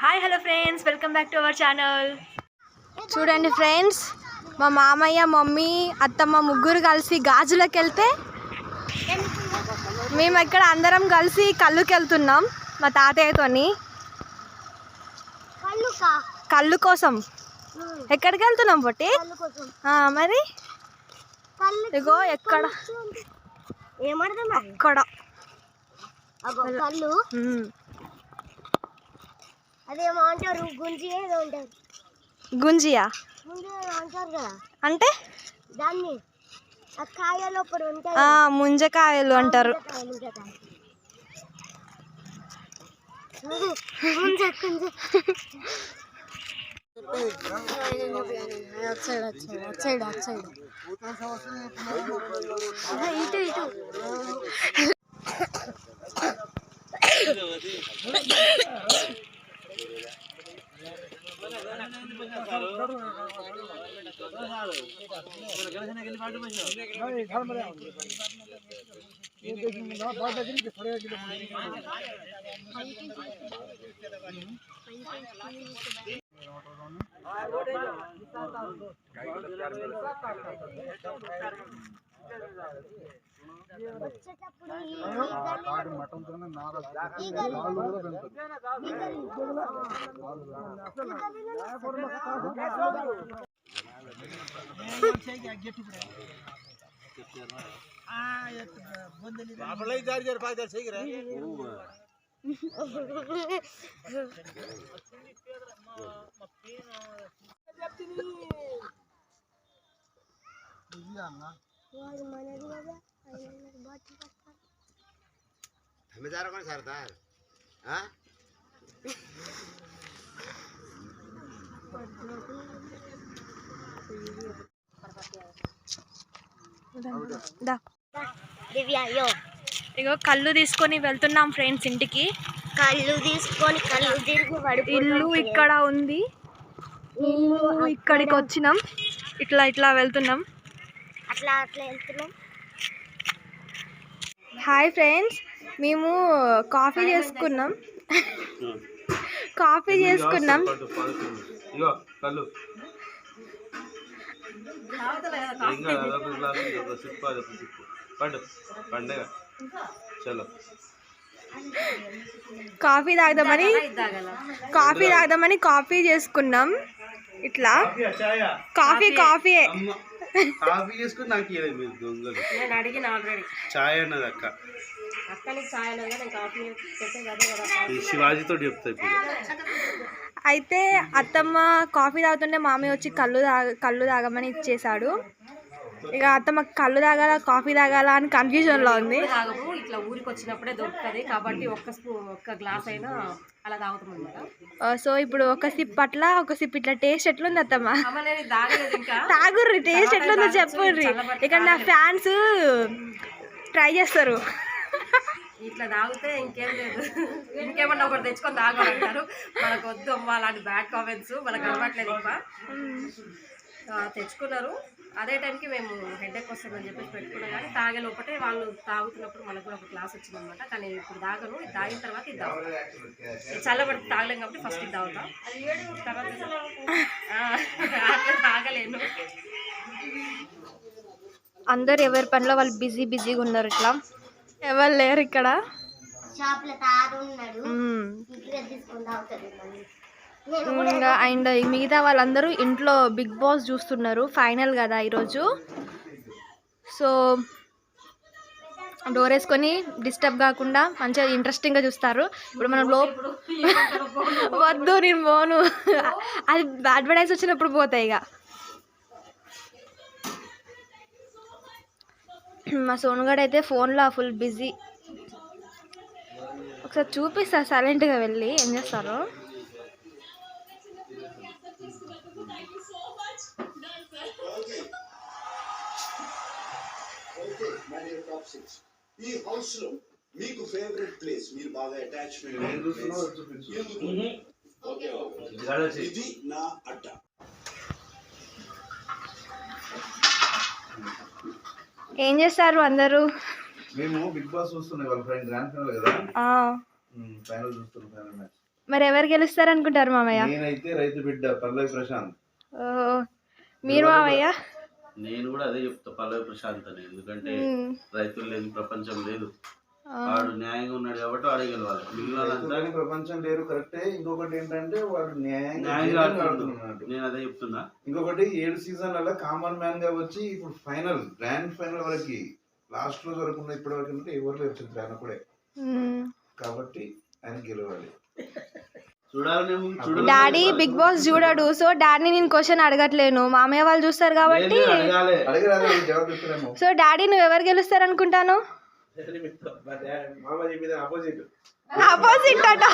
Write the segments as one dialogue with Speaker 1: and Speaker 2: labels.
Speaker 1: Hi hello friends, welcome back to our channel. చూడండి friends, మా మామయ్య, మమ్మీ, అత్తమ్మ ముగ్గురు కలిసి గాజులకు వెళ్తే మేము ఇక్కడ అందరం కలిసి కళ్ళుకి వెళ్తున్నాం మా తాతయ్యతోని. కళ్ళు కోసం ఎక్కడికి వెళ్తున్నాం పొట్టి? మరి ఇగో ఎక్కడ అక్కడ గుంజియా అంటే ముంజకాయలు అంటారు. ఇగో కళ్ళు తీసుకొని వెళ్తున్నాం ఫ్రెండ్స్ ఇంటికి.
Speaker 2: కళ్ళు తీసుకొని కళ్ళు తిరిగి
Speaker 1: ఇల్లు ఇక్కడ ఉంది, ఇల్లు ఇక్కడికి వచ్చినాం. ఇట్లా వెళ్తున్నాం.
Speaker 2: అట్లా వెళ్తున్నాం.
Speaker 1: హాయ్ ఫ్రెండ్స్, మేము కాఫీ చేసుకున్నాం. కాఫీ తాగదామని కాఫీ చేసుకున్నాం. ఇట్లా కాఫీ
Speaker 3: చేసుకుని నాకు నేను అడిగిన ఆల్రెడీ చాయ్ అన్నది అక్కనికి చాయ్ అన్నది, నేను కాఫీ శివాజీతో చెప్తా.
Speaker 1: అయితే అత్తమ్మ కాఫీ తాగుతుంటే మామయ్య వచ్చి కళ్ళు తాగమని ఇచ్చేసాడు. ఇక అత్తమ్మ కళ్ళు తాగాల కాఫీ తాగాల అని కన్ఫ్యూజన్లో ఉంది.
Speaker 4: ఇట్లా ఊరికి వచ్చినప్పుడే దొరుకుతుంది కాబట్టి ఒక్క గ్లాస్ అయినా అలా తాగుతాం.
Speaker 1: సో ఇప్పుడు ఒక సిప్ అట్లా ఒక సిప్ ఇట్లా టేస్ట్ ఎట్లుంది అత్తమ్మ? తాగుర్రి, టేస్ట్ ఎట్లుందో చెప్పుర్రి. ఇక నా ఫ్యాన్స్ ట్రై చేస్తారు.
Speaker 4: ఇట్లా తాగితే ఇంకేం లేదు, ఇంకేమన్నా ఒకటి తెచ్చుకొని తాగమంటారు. మనకు వద్దు అమ్మ అలాంటి బ్యాడ్ కామెంట్స్, మనకు అలవాట్లేదు. ఇంకా తెచ్చుకున్నారు. అదే టైంకి మేము హెడేక్ వస్తుందని చెప్పేసి పెట్టుకున్నాం. కానీ తాగే లోపటే వాళ్ళు తాగుతున్నప్పుడు మనకు కూడా ఒక క్లాస్ వచ్చిందనమాట. కానీ ఇప్పుడు తాగను, ఇది తాగిన తర్వాత ఇది తాగుతాం. చల్లబడి తాగలేం కాబట్టి ఫస్ట్ ఇది తాగుతాం, తర్వాత తాగలేను.
Speaker 1: అందరు ఎవరి పనిలో వాళ్ళు బిజీగా ఉన్నారు. ఇట్లా ఎవరు లేరు ఇక్కడ. అండ్ మిగతా వాళ్ళందరూ ఇంట్లో బిగ్ బాస్ చూస్తున్నారు. ఫైనల్ కదా ఈరోజు. సో డోర్ వేసుకొని డిస్టర్బ్ కాకుండా మంచిగా ఇంట్రెస్టింగ్గా చూస్తారు. ఇప్పుడు మనం వద్దు, నేను పోను, అది అడ్వర్టైజ్ వచ్చినప్పుడు పోతాయి. ఇక మా సోనుగాడు అయితే ఫోన్లో ఫుల్ బిజీ. ఒకసారి చూపిస్తా సైలెంట్గా వెళ్ళి ఏం చేస్తారో.
Speaker 5: ఈ హౌస్ లో మీకు ఫేవరెట్ ప్లేస్, మీరు బాగా అటాచ్మెంట్ ఇది నా అడ్డ.
Speaker 1: ఏం చేస్తారు అందరూ?
Speaker 3: మేము బిగ్ బాస్ చూస్తున్నాం వాళ్ళ ఫ్రెండ్ గ్రాండ్ ఫైనల్ కదా. ఫైనల్ చూస్తున్నాం, ఫైనల్ మ్యాచ్.
Speaker 1: మరి ఎవరు గెలుస్తారు అనుకుంటారు మామయ్య?
Speaker 3: నేనైతే రైతు బిడ్డ పల్లవి ప్రశాంత్.
Speaker 1: ఓ, మీరు మామయ్య?
Speaker 3: నేను కూడా అదే చెప్తా, పల్లవి ప్రశాంత్ అని. ఎందుకంటే రైతులు లేని ప్రపంచం లేదు. వాడు న్యాయంగా ఉన్నాడు కాబట్టి వాడే గెలవాలి. మిగిలిన ప్రపంచం లేరు కరెక్టే. ఇంకొకటి ఏంటంటే వాడు న్యాయంగా ఆడుతున్నాడు. నేను అదే చెప్తున్నా. ఇంకొకటి 7 సీజన్లలో కామన్ మ్యాన్ గా వచ్చి ఇప్పుడు ఫైనల్ గ్రాండ్ ఫైనల్ వరకు లాస్ట్ రోజు వరకు ఉన్న ఇప్పటి వరకు అంటే ఎవరు లేరు చిత్ర ఆయన కూడా. కాబట్టి ఆయన గెలవాలి.
Speaker 1: డాడీ బిగ్ బాస్ చూడడు, సో డాడీని నేను క్వశ్చన్ అడగట్లేను, మామయ్య వాళ్ళు చూస్తారు కాబట్టి. సో డాడీ నువ్వు ఎవరు గెలుస్తారు అనుకుంటాను? ఆపోజిట్ అట.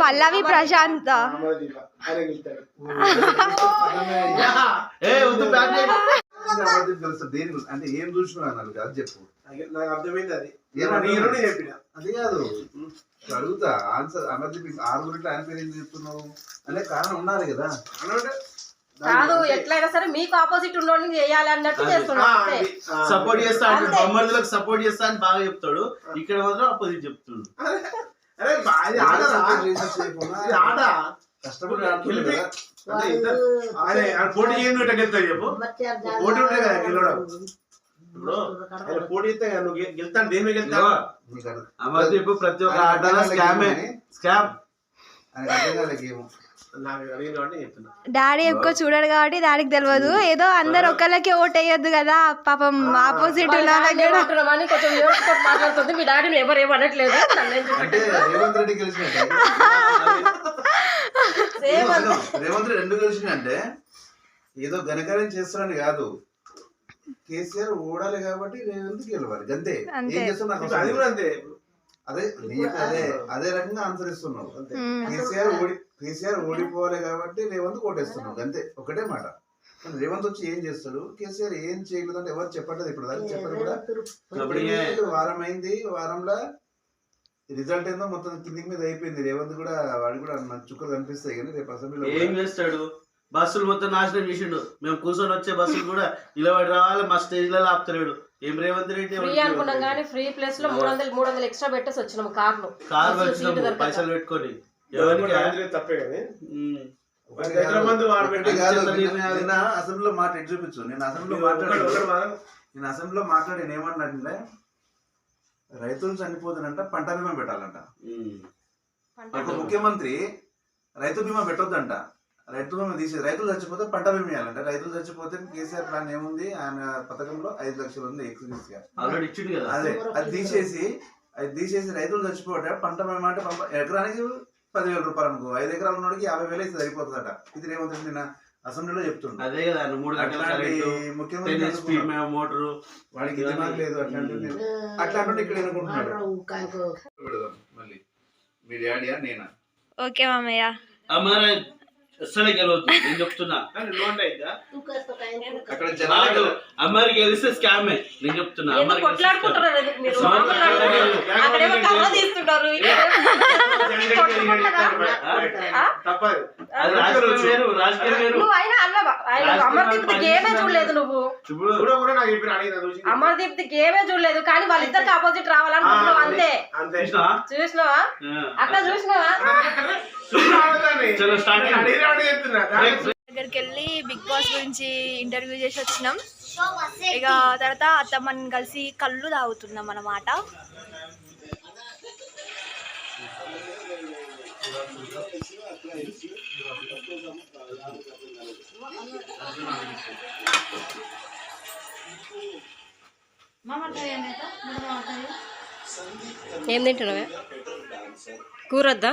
Speaker 1: పల్లవి ప్రశాంత్.
Speaker 3: అంటే ఏం చూసినా కాదు చెప్పు, నాకు అర్థమైంది. అది అది కాదు అడుగుతా ఆన్సర్. అమర్దీప్ 6 ఆయన పేరు ఏం చెప్తున్నావు అనే కారణం ఉండాలి కదా.
Speaker 4: కాదు, ఎట్లయినా సరే మీకు ఆపోజిట్ ఉన్నోడిని చేయాలి అన్నట్టు చేస్తున్నాడు.
Speaker 3: సపోర్ట్ చేస్తా అంటాడు, బొమ్మలకు సపోర్ట్ చేస్తా అని బాగా చెప్తాడు. ఇక్కడ మాత్రం ఆపోజిట్ చెప్తాడు. కష్టపడి పోటీ చేయండి చెప్పు. పోటీ ఉంటే కదా గెలవడం. ఇప్పుడు పోటీ ఇస్తే నువ్వు గెలుతాను, దేని మీద గెలుతావా? అమర్దీప్ ప్రతి ఒక్క ఆటలో స్కామే, స్కామ్.
Speaker 1: డాడీ ఎక్కువ చూడడు కాబట్టి డాడీకి తెలియదు. ఏదో అందరు ఒక్కళ్ళకి ఓట్ వేయొద్దు కదా పాపం, ఆపోజిట్
Speaker 4: మాట్లాడుతుంది. మీ డాడీని ఎవరు అనట్లేదు.
Speaker 3: అంటే రేవంత్ రెడ్డి గెలిచినట్టే. రేవంత్ రెడ్డి ఎందుకు గెలిచిందంటే ఏదో ఘనకార్యం చేస్తున్నాను కాదు, కేసీఆర్ ఓడాలి కాబట్టి రేవంత్ గెలవాలి అంతే. ఏం చేస్తావు నాకు అది కూడా అంతే. అదే అదే అదే రకంగా ఆన్సర్ ఇస్తున్నావు. కేసీఆర్ ఓడిపోవాలి కాబట్టి రేవంత్ కోటేస్తున్నావు అంతే, ఒకటే మాట. రేవంత్ వచ్చి ఏం చేస్తాడు, కేసీఆర్ ఏం చేయలేదు అంటే ఎవరు చెప్పట్లేదు. ఇప్పుడు దాకా చెప్పారు కూడా. వారం అయింది, వారంలో రిజల్ట్ ఏందో మొత్తం కిందికి మీద అయిపోయింది. రేవంత్ కూడా వాడు కూడా చుక్కలు కనిపిస్తాయి కానీ రేపు అసెంబ్లీలో ఏం చేస్తాడు. బస్సులు మొత్తం నాశనం చేసిండు. మేము కూర్చొని వచ్చే బస్సులు కూడా ఇలా రావాలి, మా స్టేజ్ లలో ఆపుతలేడు. ఏం రేవంత్ రెడ్డి
Speaker 4: ఫ్రీ అనుకున్నాం కానీ ఫ్రీ ప్లేస్ లో 300 ఎక్స్ట్రా పెట్టేసి వచ్చినాము. కారు
Speaker 3: పైసలు పెట్టుకొని తప్పే కానీ అసెంబ్లీలో మాట్లాడి చూపించు. నేను అసెంబ్లీలో మాట్లాడి ఏమన్నాడంటే రైతులు చనిపోతుందంట, పంట బీమా పెట్టాలంట. ముఖ్యమంత్రి రైతు బీమా పెట్టొద్దంట, రైతు బీమా తీసేది. రైతులు చచ్చిపోతే పంట బీమా ఇవ్వాలంట. రైతులు చచ్చిపోతే కేసీఆర్ ప్లాన్ ఏముంది, ఆయన పథకంలో 5 లక్షలు ఉంది ఎక్స్క్యూజ్ గా. అదే అది తీసేసి రైతులు చచ్చిపోతే పంట బీమా అంటే ఎకరానికి 10,000 రూపాయలు అనుకో, 5 ఎకరాలు ఉన్నోడికి 50,000 అయితే సరిపోతుందట. ఇది రేవంత్ రెడ్డి నిన్న అసెంబ్లీలో చెప్తుండే. అదే కదా ముఖ్యమంత్రి మోటారు వాడికి దిమాగ్ లేదు అట్లా అంటే ఇక్కడ అనుకుంటున్నాడు. మళ్ళీ మీ డాడీయా నేనా?
Speaker 1: ఓకే మామయ్య.
Speaker 3: అస్సలే గెలవద్దు నేను చెప్తున్నా. అక్కడ జనాలు అమ్మాయికి గెలిస్తే స్కామే నేను చెప్తున్నా.
Speaker 4: అమర్దీప్ గేమే చూడలేదు కానీ వాళ్ళిద్దరికి ఆపోజిట్ రావాలనుకుంటున్నావు అంతే. చూసినావా అట్లా చూసినావా?
Speaker 1: దగ్గరికి వెళ్ళి బిగ్ బాస్ గురించి ఇంటర్వ్యూ చేసి వచ్చినాం. ఇక తర్వాత అత్తమ్మని కలిసి కళ్ళు తాగుతున్నాం అన్నమాట.
Speaker 4: ఏం తింటున్నావే? కూరద్దా?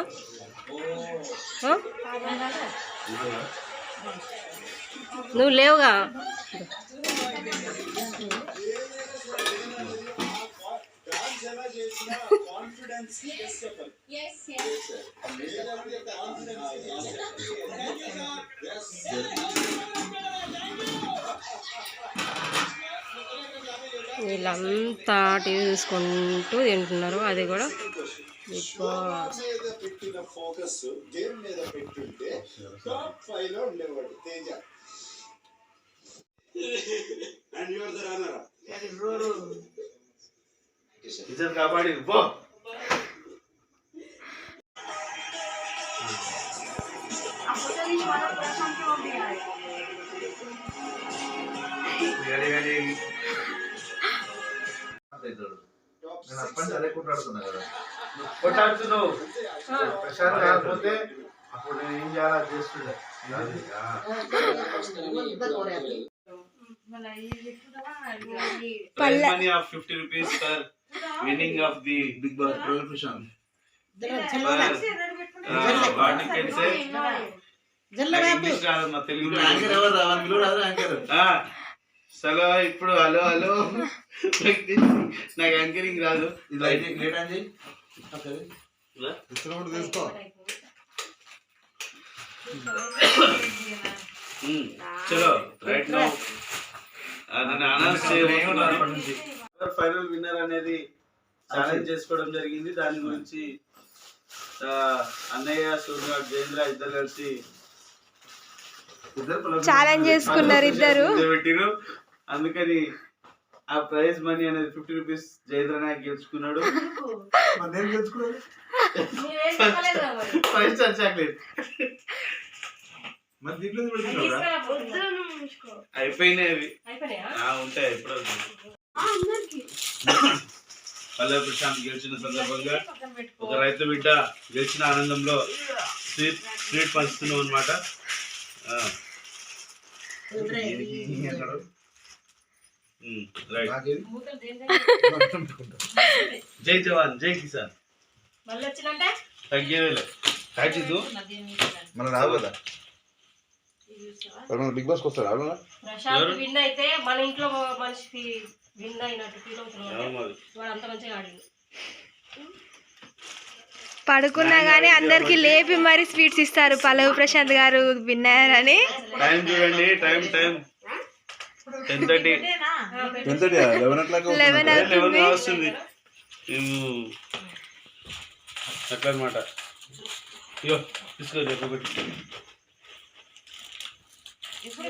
Speaker 4: నువ్వు లేవుగా. వీళ్ళంతా టీవీ చూసుకుంటూ తింటున్నారు. అది కూడా బిగ్ బాస్.
Speaker 3: ఇద్దరు కాపాడి పో. నేను అప్పటి అదే కొట్లాడుతున్నా కదా. కొట్లాడుతున్నావు ప్రశాంత్ కాకపోతే అప్పుడు నేను ఏం చేయాలో చేస్తుండే.
Speaker 6: Prize money of 50 rupees for winning of the
Speaker 3: big boss Prashanth.
Speaker 6: what you can say? English రాదన్న తెలుగులో.
Speaker 3: యాంకర్ ఎవరు రావాలి కూడా రాదు యాంకర్.
Speaker 6: సలో ఇప్పుడు హలో హలో నాకు యాంకరింగ్ రాదు.
Speaker 3: లేట్ అని చెయ్యి తీసుకో.
Speaker 6: చలో రైట్ నౌ నన్ను అనౌన్స్ చేయబోతున్నాను. ఫైనల్ విన్నర్ అనేది ఛాలెంజ్ చేసుకోవడం జరిగింది. దాని గురించి అన్నయ్య సూర్య జయేంద్ర ఇద్దరు కలిసి
Speaker 1: ఛాలెంజ్ చేసుకున్నారు ఇద్దరు.
Speaker 6: పెట్టిరు. అందుకని ఆ ప్రైజ్ మనీ అనేది 50 రూపీస్ జయేంద్ర నాయక్ గెలుచుకున్నాడు.
Speaker 3: నేను గెలుచుకున్నాను.
Speaker 6: 5 స్టార్ చాక్లెట్
Speaker 3: మరి దీంట్లో పెడుతున్నారా?
Speaker 6: అయిపోయినాయి అవి. ఉంటాయి ఎప్పుడో. పల్లె ప్రశాంత్ గెలిచిన సందర్భంగా ఒక రైతు బిడ్డ గెలిచిన ఆనందంలో స్వీట్ పంచుతున్నాం అనమాట. జై జవాన్ జై కిసాన్. తగ్గేవేలే కాచిదు
Speaker 3: మన రావు కదా. బిగ్ బాస్ వస్తాడు రావు.
Speaker 4: ప్రశాంత్ విన్ అయితే మన ఇంట్లో మనిషికి విన్ అయినట్టు ఫీల్ అవుతున్నాడు. వాడు అంత మంచిగా ఆడింది.
Speaker 1: పడుకున్నా కానీ అందరికి లేపి మరి స్వీట్స్ ఇస్తారు పల్లవి ప్రశాంత్ గారు విన్నర్ అని.
Speaker 6: టైం చూడండి. టైం 10:30
Speaker 1: 11 అవుతుంది.
Speaker 6: వస్తుంది అట్లా అనమాట. ఇగో తీసుకో చెప్పబెట్టి